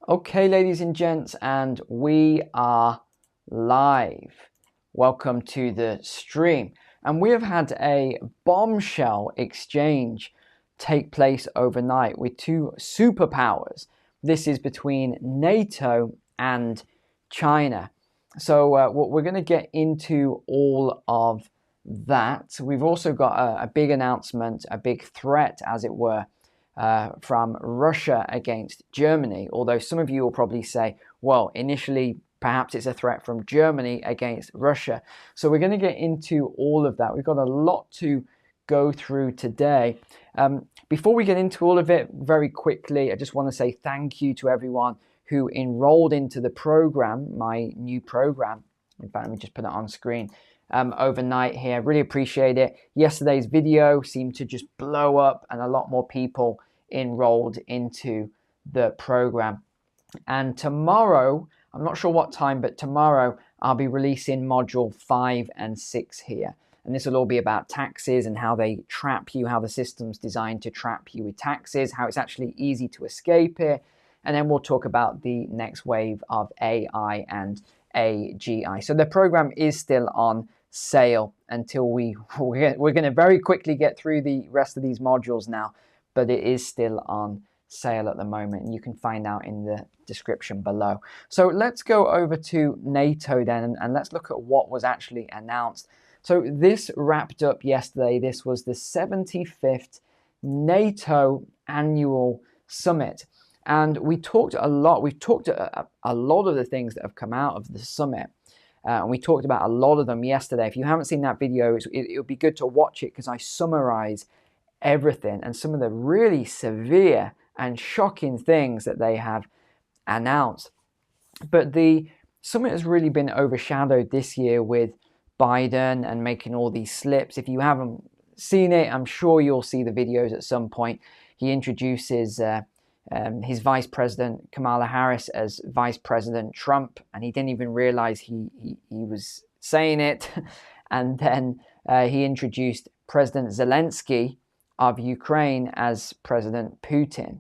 Okay, ladies and gents, and we are live. Welcome to the stream. And we have had a bombshell exchange take place overnight with two superpowers. This is between NATO and China. So we're going to get into all of that. We've also got a big announcement, a big threat, as it were, from Russia against Germany, although some of you will probably say, well, initially, perhaps it's a threat from Germany against Russia. So we're going to get into all of that. We've got a lot to go through today. Before we get into all of it, very quickly, I just want to say thank you to everyone who enrolled into the program, my new program. In fact, let me just put it on screen. Overnight here, really appreciate it. Yesterday's video seemed to just blow up and a lot more people enrolled into the program. And tomorrow, I'm not sure what time, but tomorrow I'll be releasing module 5 and 6 here. And this will all be about taxes and how they trap you, how the system's designed to trap you with taxes, how it's actually easy to escape it. And then we'll talk about the next wave of AI and AGI. So the program is still on sale until we're going to very quickly get through the rest of these modules now, but it is still on sale at the moment, and you can find out in the description below. So let's go over to NATO then, and let's look at what was actually announced. So this wrapped up yesterday. This was the 75th NATO annual summit, and we talked a lot. We've talked a lot of the things that have come out of the summit. And we talked about a lot of them yesterday. If you haven't seen that video, it would be good to watch it because I summarize everything and some of the really severe and shocking things that they have announced. But the summit has really been overshadowed this year with Biden and making all these slips. If you haven't seen it, I'm sure you'll see the videos at some point. He introduces his vice president Kamala Harris as Vice President Trump, and he didn't even realize he was saying it. And then he introduced President Zelensky of Ukraine as President Putin.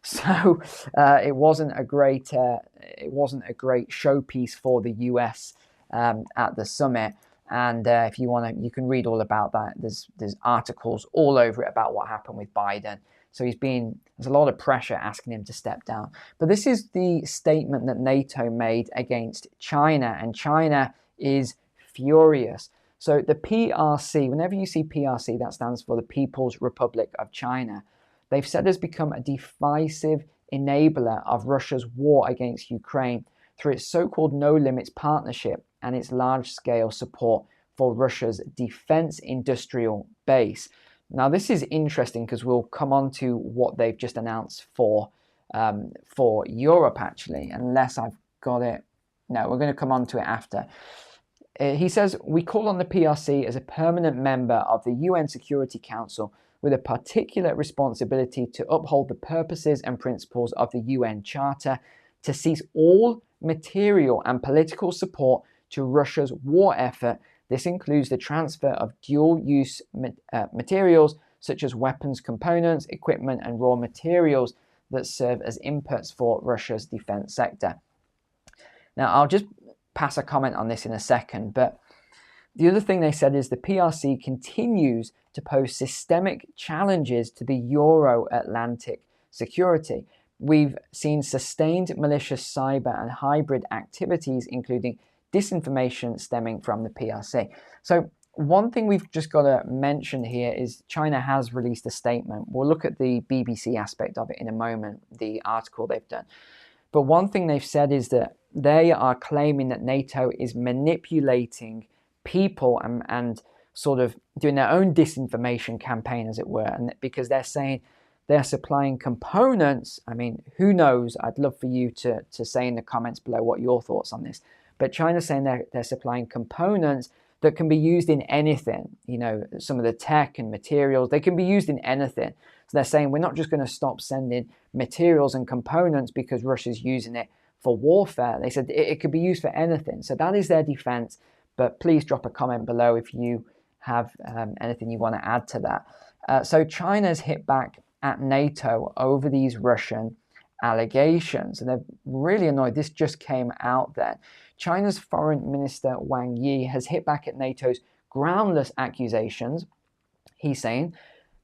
So it wasn't a great showpiece for the US at the summit. And if you want to, you can read all about that. There's articles all over it about what happened with Biden. So there's a lot of pressure asking him to step down. But this is the statement that NATO made against China, and China is furious. So the PRC, whenever you see PRC, that stands for the People's Republic of China. They've said has become a divisive enabler of Russia's war against Ukraine through its so-called No Limits partnership and its large-scale support for Russia's defense industrial base. Now, this is interesting because we'll come on to what they've just announced for Europe, actually, unless I've got it. No, we're going to come on to it after. He says, we call on the PRC as a permanent member of the UN Security Council with a particular responsibility to uphold the purposes and principles of the UN Charter, to cease all material and political support to Russia's war effort. This includes the transfer of dual-use materials such as weapons components, equipment, and raw materials that serve as inputs for Russia's defense sector. Now, I'll just pass a comment on this in a second, but the other thing they said is the PRC continues to pose systemic challenges to the Euro-Atlantic security. We've seen sustained malicious cyber and hybrid activities, including disinformation stemming from the PRC. So one thing we've just got to mention here is China has released a statement. We'll look at the BBC aspect of it in a moment, the article they've done. But one thing they've said is that they are claiming that NATO is manipulating people and sort of doing their own disinformation campaign, as it were, and because they're saying they're supplying components. I mean, who knows? I'd love for you to say in the comments below what your thoughts on this. But China's saying they're supplying components that can be used in anything. You know, some of the tech and materials, they can be used in anything. So they're saying we're not just going to stop sending materials and components because Russia's using it for warfare. They said it could be used for anything. So that is their defense. But please drop a comment below if you have anything you want to add to that. So China's hit back at NATO over these Russian allegations. And they're really annoyed. This just came out then. China's Foreign Minister Wang Yi has hit back at NATO's groundless accusations. He's saying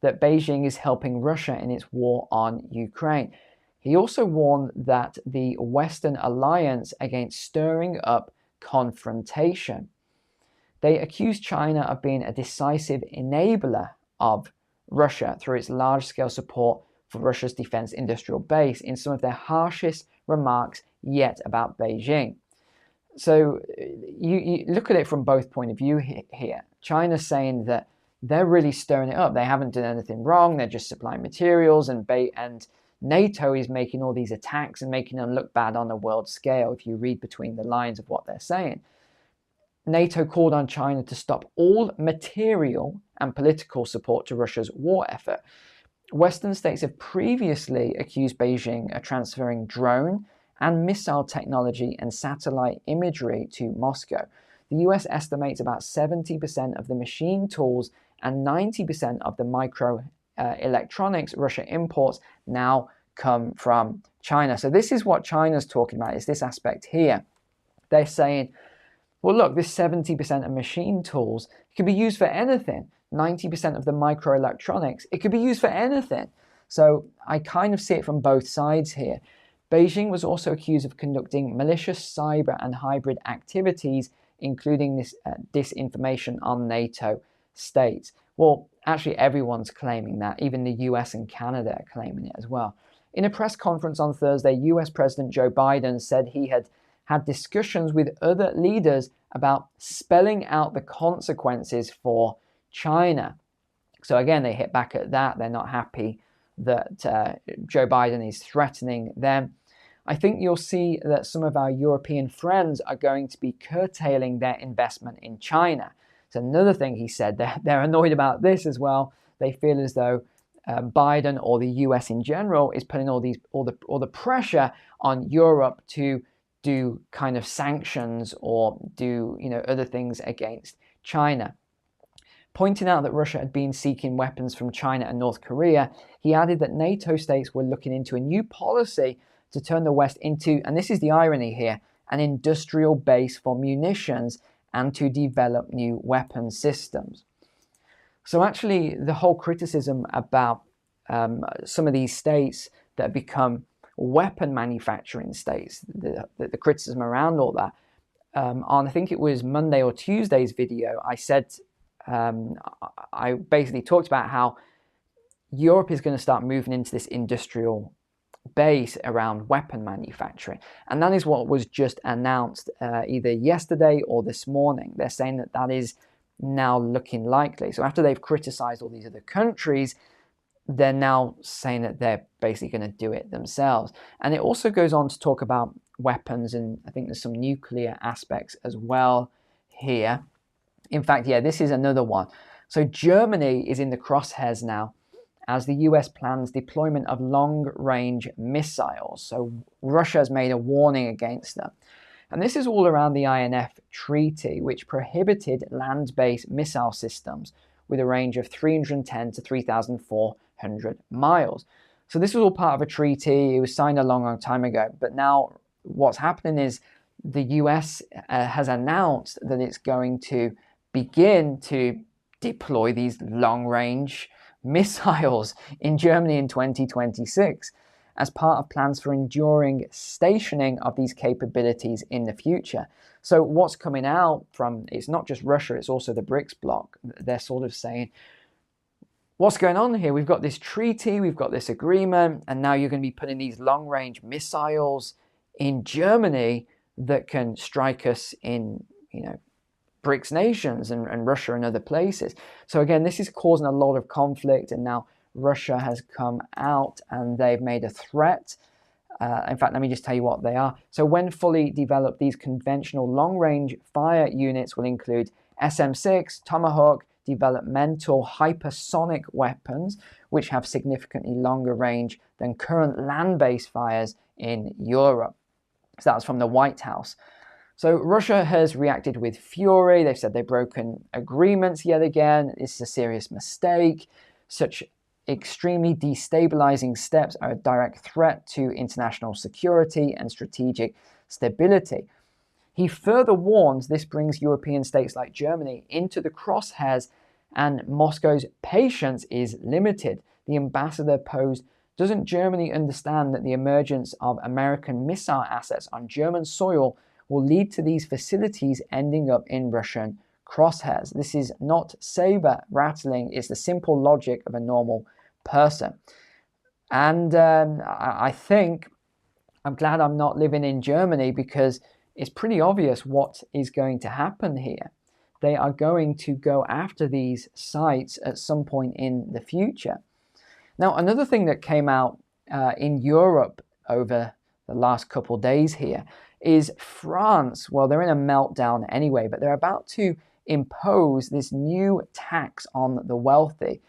that Beijing is helping Russia in its war on Ukraine. He also warned that the Western alliance against stirring up confrontation. They accused China of being a decisive enabler of Russia through its large-scale support for Russia's defense industrial base in some of their harshest remarks yet about Beijing. So you look at it from both point of view here. China's saying that they're really stirring it up. They haven't done anything wrong. They're just supplying materials, and NATO is making all these attacks and making them look bad on a world scale, if you read between the lines of what they're saying. NATO called on China to stop all material and political support to Russia's war effort. Western states have previously accused Beijing of transferring drone and missile technology and satellite imagery to Moscow. The US estimates about 70% of the machine tools and 90% of the microelectronics Russia imports now come from China. So this is what China's talking about, is this aspect here. They're saying, well, look, this 70% of machine tools can be used for anything. 90% of the microelectronics, it could be used for anything. So I kind of see it from both sides here. Beijing was also accused of conducting malicious cyber and hybrid activities, including this disinformation on NATO states. Well, actually, everyone's claiming that. Even the US and Canada are claiming it as well. In a press conference on Thursday, US President Joe Biden said he had had discussions with other leaders about spelling out the consequences for China. So again, they hit back at that. They're not happy that Joe Biden is threatening them. I think you'll see that some of our European friends are going to be curtailing their investment in China. It's another thing he said. They're annoyed about this as well. They feel as though Biden or the US in general is putting all the pressure on Europe to do kind of sanctions or do other things against China. Pointing out that Russia had been seeking weapons from China and North Korea, he added that NATO states were looking into a new policy to turn the West into, and this is the irony here, an industrial base for munitions and to develop new weapon systems. So actually, the whole criticism about some of these states that become weapon manufacturing states, the criticism around all that, on I think it was Monday or Tuesday's video, I said, I basically talked about how Europe is going to start moving into this industrial base around weapon manufacturing. And that is what was just announced either yesterday or this morning. They're saying that that is now looking likely. So after they've criticized all these other countries, they're now saying that they're basically going to do it themselves. And it also goes on to talk about weapons, and I think there's some nuclear aspects as well here. In fact, yeah, this is another one. So Germany is in the crosshairs now as the US plans deployment of long-range missiles. So Russia has made a warning against them. And this is all around the INF Treaty, which prohibited land-based missile systems with a range of 310 to 3,400 miles. So this was all part of a treaty. It was signed a long time ago. But now what's happening is the US has announced that it's going to begin to deploy these long-range missiles in Germany in 2026 as part of plans for enduring stationing of these capabilities in the future. So what's coming out from, it's not just Russia, it's also the BRICS bloc. They're sort of saying, what's going on here? We've got this treaty, we've got this agreement, and now you're going to be putting these long-range missiles in Germany that can strike us in, BRICS nations and Russia and other places. So again, this is causing a lot of conflict, and now Russia has come out and they've made a threat. In fact, let me just tell you what they are. So when fully developed, these conventional long-range fire units will include SM-6, Tomahawk, developmental hypersonic weapons, which have significantly longer range than current land-based fires in Europe. So that's from the White House. So Russia has reacted with fury. They've said they've broken agreements yet again. This is a serious mistake. Such extremely destabilizing steps are a direct threat to international security and strategic stability. He further warns this brings European states like Germany into the crosshairs, and Moscow's patience is limited. The ambassador posed, doesn't Germany understand that the emergence of American missile assets on German soil will lead to these facilities ending up in Russian crosshairs? This is not saber rattling, it's the simple logic of a normal person. And I think I'm glad I'm not living in Germany, because it's pretty obvious what is going to happen here. They are going to go after these sites at some point in the future. Now, another thing that came out in Europe over the last couple days here is France. Well, they're in a meltdown anyway, but they're about to impose this new tax on the wealthy.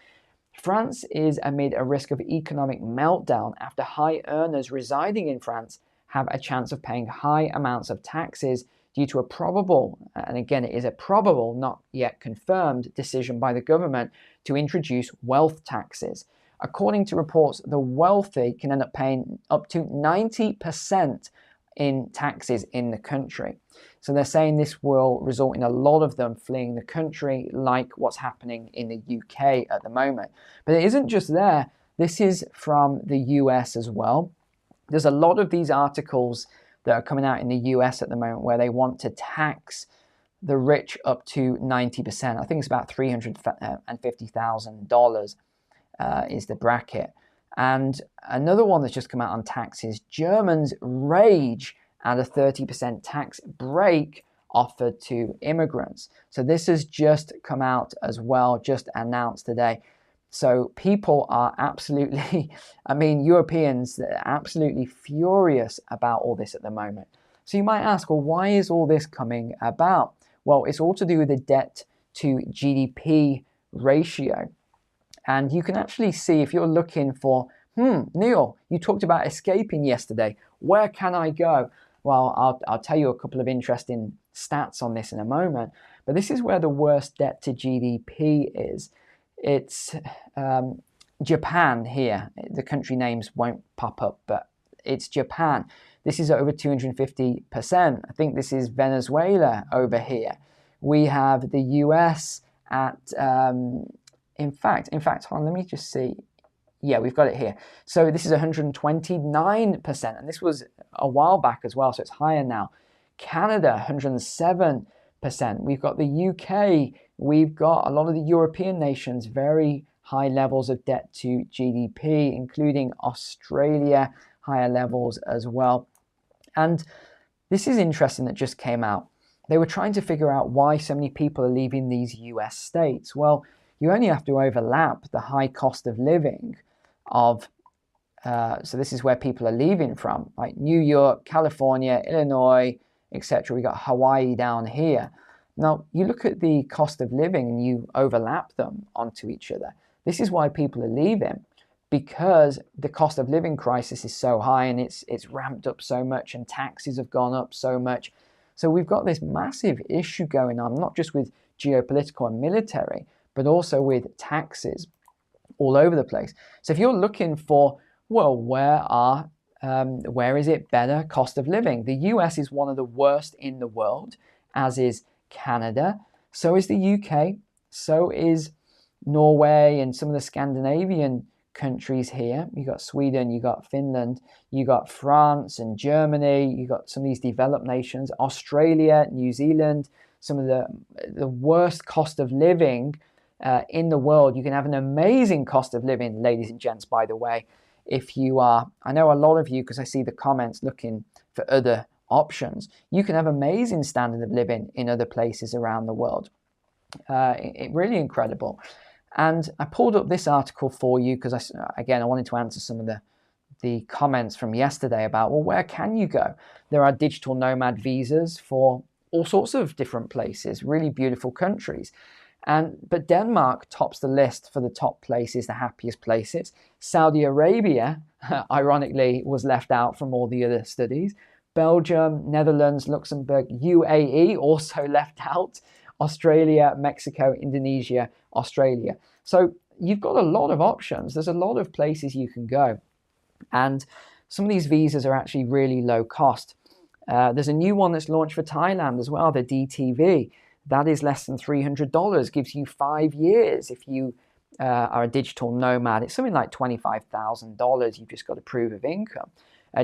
France is amid a risk of economic meltdown after high earners residing in France have a chance of paying high amounts of taxes due to a probable, and again it is a probable, not yet confirmed, decision by the government to introduce wealth taxes. According to reports, the wealthy can end up paying up to 90% in taxes in the country. So they're saying this will result in a lot of them fleeing the country, like what's happening in the UK at the moment. But it isn't just there. This is from the US as well. There's a lot of these articles that are coming out in the US at the moment where they want to tax the rich up to 90%. I think it's about $350,000 is the bracket. And another one that's just come out on taxes, Germans rage at a 30% tax break offered to immigrants. So this has just come out as well, just announced today. So people are absolutely, Europeans are absolutely furious about all this at the moment. So you might ask, well, why is all this coming about? Well, it's all to do with the debt to GDP ratio. And you can actually see, if you're looking for, Neil, you talked about escaping yesterday. Where can I go? Well, I'll tell you a couple of interesting stats on this in a moment. But this is where the worst debt to GDP is. It's Japan here. The country names won't pop up, but it's Japan. This is over 250%. I think this is Venezuela over here. We have the US at, in fact, hold on, let me just see. Yeah, we've got it here. So this is 129%, and this was a while back as well, so it's higher now. Canada, 107%. We've got the UK. We've got a lot of the European nations, very high levels of debt to GDP, including Australia, higher levels as well. And this is interesting that just came out. They were trying to figure out why so many people are leaving these US states. Well, you only have to overlap the high cost of living of, so this is where people are leaving from, like New York, California, Illinois, etc. We got Hawaii down here. Now, you look at the cost of living and you overlap them onto each other. This is why people are leaving, because the cost of living crisis is so high and it's ramped up so much and taxes have gone up so much. So we've got this massive issue going on, not just with geopolitical and military, but also with taxes all over the place. So if you're looking for, well, where is it better cost of living? The US is one of the worst in the world, as is Canada. So is the UK. So is Norway and some of the Scandinavian countries here. You got Sweden, you got Finland, you got France and Germany, you got some of these developed nations, Australia, New Zealand, some of the worst cost of living in the world. You can have an amazing cost of living, ladies and gents, by the way, if you are, I know a lot of you, because I see the comments looking for other options, you can have amazing standard of living in other places around the world. Really incredible. And I pulled up this article for you because, I wanted to answer some of the comments from yesterday about, well, where can you go? There are digital nomad visas for all sorts of different places, really beautiful countries. But Denmark tops the list for the top places, the happiest places. Saudi Arabia, ironically, was left out from all the other studies. Belgium, Netherlands, Luxembourg, UAE also left out. Australia, Mexico, Indonesia, Australia. So you've got a lot of options. There's a lot of places you can go. And some of these visas are actually really low cost. There's a new one that's launched for Thailand as well, the DTV. That is less than $300, gives you 5 years if you are a digital nomad. It's something like $25,000. You've just got to prove of income.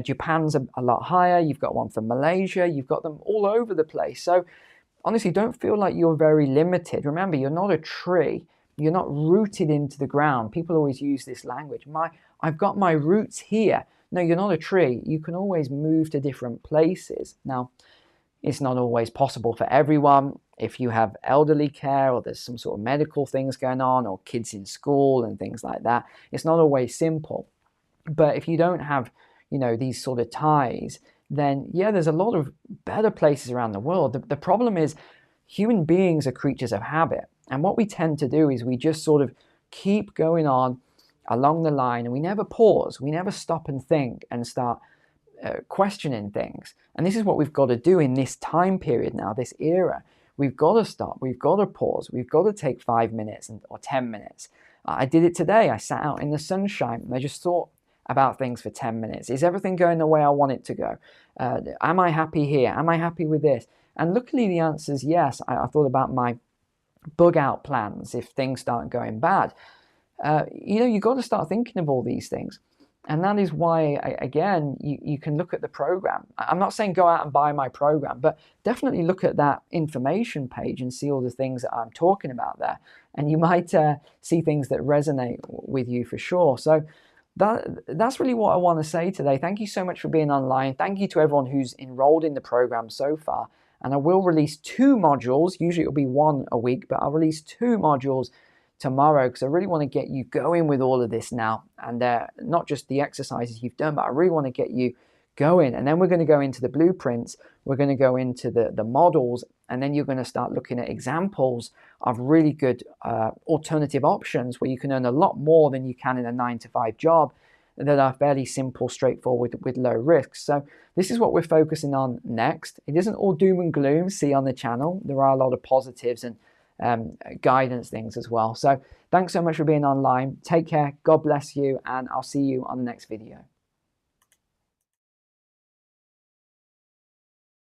Japan's a lot higher. You've got one for Malaysia. You've got them all over the place. So honestly, don't feel like you're very limited. Remember, you're not a tree. You're not rooted into the ground. People always use this language. I've got my roots here. No, you're not a tree. You can always move to different places. Now, it's not always possible for everyone. If you have elderly care or there's some sort of medical things going on or kids in school and things like that, it's not always simple. But if you don't have, these sort of ties, then yeah, there's a lot of better places around the world. The problem is human beings are creatures of habit. And what we tend to do is we just sort of keep going on along the line and we never pause. We never stop and think and start questioning things. And this is what we've got to do in this time period now, this era. We've got to stop. We've got to pause. We've got to take 5 minutes or 10 minutes. I did it today. I sat out in the sunshine and I just thought about things for 10 minutes. Is everything going the way I want it to go? Am I happy here? Am I happy with this? And luckily the answer is yes. I thought about my bug out plans if things start going bad. You've got to start thinking of all these things. And that is why, again, you can look at the program. I'm not saying go out and buy my program, but definitely look at that information page and see all the things that I'm talking about there. And you might see things that resonate with you for sure. So that's really what I want to say today. Thank you so much for being online. Thank you to everyone who's enrolled in the program so far. And I will release 2 modules. Usually it'll be 1 a week, but I'll release 2 modules tomorrow because I really want to get you going with all of this now. And not just the exercises you've done, but I really want to get you going. And then we're going to go into the blueprints. We're going to go into the models. And then you're going to start looking at examples of really good alternative options where you can earn a lot more than you can in a 9-to-5 job that are fairly simple, straightforward, with low risks. So this is what we're focusing on next. It isn't all doom and gloom, see on the channel. There are a lot of positives and guidance things as well. So thanks so much for being online. Take care. God bless you. And I'll see you on the next video.